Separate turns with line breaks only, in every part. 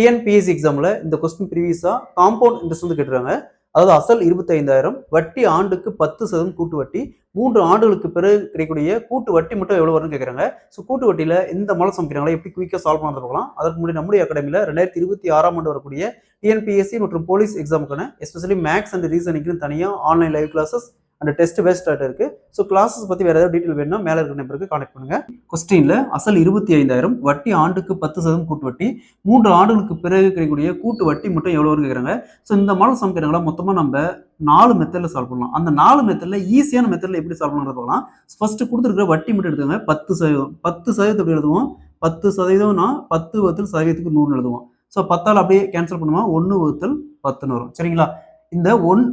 TNPSC எக்ஸாம்ல இந்த question ப்ரீவியஸா compound interest வந்து கேட்டுருக்காங்க. அதாவது அசல் 25,000, வட்டி ஆண்டுக்கு 10% கூட்டு வட்டி, 3 ஆண்டுகளுக்கு பிறகு கிடைக்கக்கூடிய கூட்டு வட்டி மட்டும் எவ்வளவு வரும்னு கேட்கறாங்க. ஸோ கூட்டு வட்டியில இந்த மாடல் சமைக்கிறாங்களா எப்படி குயிக்கா சால்வ் பண்ண பார்க்கலாம். அதற்கு முன்னாடி நம்முடைய அகாடமியில 2026ஆம் ஆண்டு வரக்கூடிய டிஎன்பிஎஸ்சி மற்றும் போலீஸ் எக்ஸாமுக்கான எஸ்பெஷலி மேக்ஸ் அண்ட் ரீசனிங்க்கு தனியாக online live classes and test based start இருக்கு. ஸோ கிளாஸஸ் பத்தி வேற ஏதாவது டீட்டெயில் வேணும்னா மேல இருக்கிற நம்பருக்கு கான்டாக்ட் பண்ணுங்க. கொஸ்டின்ல அசல் 25,000, வட்டி ஆண்டுக்கு 10% கூட்டு வட்டி, 3 ஆண்டுகளுக்கு பிறகு கிடைக்கக்கூடிய கூட்டு வட்டி மட்டும் எவ்வளவு கேட்கறாங்க. ஸோ இந்த மாடல் சமைக்கிறாங்களா மொத்தமா நம்ம 4 மெத்தட்ல சால்வ் பண்ணலாம். அந்த 4 மெத்தட்ல ஈஸியான மெத்தட்ல எப்படி சால்வ் பண்ணுறது பார்க்கலாம். ஃபர்ஸ்ட் கொடுத்துருக்கிற வட்டி மட்டும் எடுத்துங்க. 10%. 10% எப்படி எழுதுவோம்? 10%னா 10 வகுத்தல் சதவீதத்துக்கு 100 எழுதுவோம். ஸோ 10ஆல் அப்படியே கேன்சல் பண்ணுவோம். 1 வகுத்தல் 10ன்னு வரும். சரிங்களா? இந்த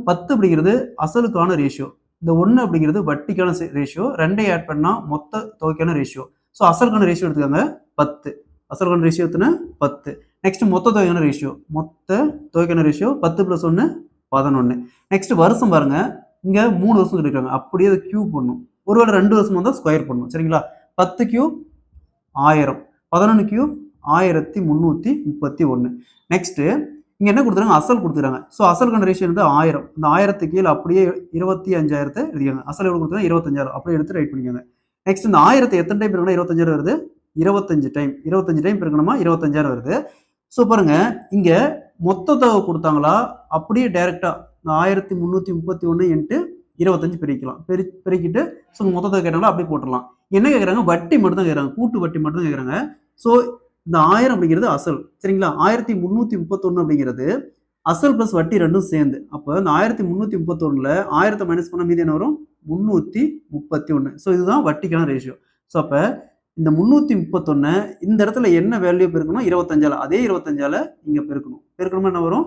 10 அப்படிங்கிறது அசலுக்கான ரேஷியோ, இந்த 1 அப்படிங்கிறது வட்டிக்கான ரேஷியோ, ரெண்டையும் ஆட் பண்ணா மொத்த தொகைக்கான ரேஷியோ. ஸோ அசலுக்கான ரேஷியோ எடுத்துக்காங்க 10. அசலுக்கான ரேஷியோ எத்தனை? 10. நெக்ஸ்ட் மொத்த தொகைக்கான ரேஷியோ, மொத்த தொகைக்கான ரேஷியோ 10 + 1 11. நெக்ஸ்ட் வருஷம் பாருங்க, இங்க 3 வருஷம் இருக்காங்க, அப்படியே அதை கியூப் பண்ணும். ஒருவேளை 2 வருஷம் வந்தால் ஸ்கொயர் பண்ணும். சரிங்களா? 10 கியூப் 1000, 11 கியூப் 1331. நெக்ஸ்ட் இங்க என்ன கொடுத்துறாங்க? அசல் கொடுத்துறாங்க. ஸோ அசலுக்கான ரேஷியோ வந்து 1000. இந்த 1000க்கு கீழே அப்படியே 25,000 எழுதிக்காங்க. அசல் எவ்வளவு கொடுத்துறாங்க? 25,000. அப்படியே எடுத்து ரைட் பண்ணிக்கோங்க. நெக்ஸ்ட் இந்த 1000 எத்தனை டைம் இருக்கணும்? 25,000 வருது. 25 டைம். 25 டைம் இருக்கணுமா? 25,000 வருது. ஸோ பாருங்க, இங்க மொத்த தொகை கொடுத்தாங்களா அப்படியே டைரக்டா 1331 இன்ட்டு 25 பிரிக்கலாம். பெருக்கிட்டு ஸோ மொத்த தொகை கேட்டாங்களா அப்படியே போட்டுடலாம். என்ன கேட்குறாங்க? வட்டி மட்டும் தான் கேட்குறாங்க. கூட்டு வட்டி மட்டும் தான் கேட்குறாங்க. ஸோ இந்த 1000 அப்படிங்கிறது அசல். சரிங்களா? 1331 அப்படிங்கிறது அசல் பிளஸ் வட்டி ரெண்டும் சேர்ந்து. அப்போ இந்த 1331ல 1000 மைனஸ் பண்ண மீதி என்ன வரும்? 331. ஸோ இதுதான் வட்டிக்கான ரேஷியோ. ஸோ அப்போ இந்த 331 இந்த இடத்துல என்ன வேல்யூ பெருக்கணும்? 25ஆல. அதே 25ஆல இங்க பெருக்கணும். பெருக்கணுமா என்ன வரும்?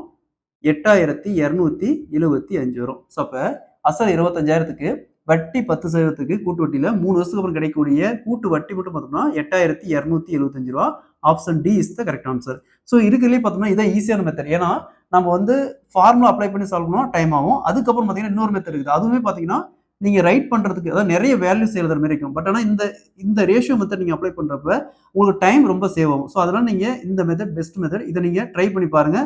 8275 வரும். ஸோ அப்போ அசல் 25,000க்கு வட்டி 10%க்கு கூட்டு வட்டியில 3 வருஷத்துக்கு அப்புறம் கிடைக்கக்கூடிய கூட்டு வட்டி மட்டும் பார்த்தோம்னா 8275 ரூபா. Option D is the correct answer. So இருக்கிறதுலே பார்த்தோம்னா இதான் ஈஸியான மெத்தட். ஏன்னா நம்ம வந்து ஃபார்முலா அப்ளை பண்ணி சால்வ் பண்ணோம், டைம் ஆகும். அதுக்கப்புறம் பார்த்தீங்கன்னா இன்னொரு மெத்தட் இருக்குது. அதுவுமே பார்த்தீங்கன்னா நீங்க ரைட் பண்றதுக்கு அதாவது நிறைய வேல்யூஸ் எழுதுற மாதிரி இருக்கும். பட் ஆனால் இந்த ரேஷியோ மெத்தட் நீங்க அப்ளை பண்றப்ப உங்களுக்கு டைம் ரொம்ப சேவ் ஆகும். ஸோ அதனால நீங்க இந்த மெத்தட் பெஸ்ட் மெத்தட். இதை நீங்க ட்ரை பண்ணி பாருங்க.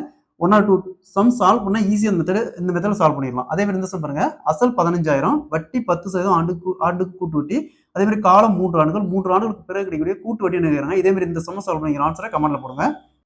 1 or 2 சம் சால்வ் பண்ணா ஈஸியான மெத்தட். இந்த மெத்தட்ல சால்வ் பண்ணிடலாம். அதே மாதிரி இந்த சம் பாருங்க, அசல் 15,000, வட்டி 10% ஆண்டுக்கு கூட்டு வட்டி, அதே மாதிரி காலம் 3 ஆண்டுகள், 3 ஆண்டுகளுக்கு பிறகு கிடைக்கக்கூடிய கூட்டு வட்டி என்ன கேட்கறாங்க. இதே மாதிரி இந்த சம் சால்வ் பண்ணிக்கிற ஆன்சரை கமெண்ட்ல போடுங்க.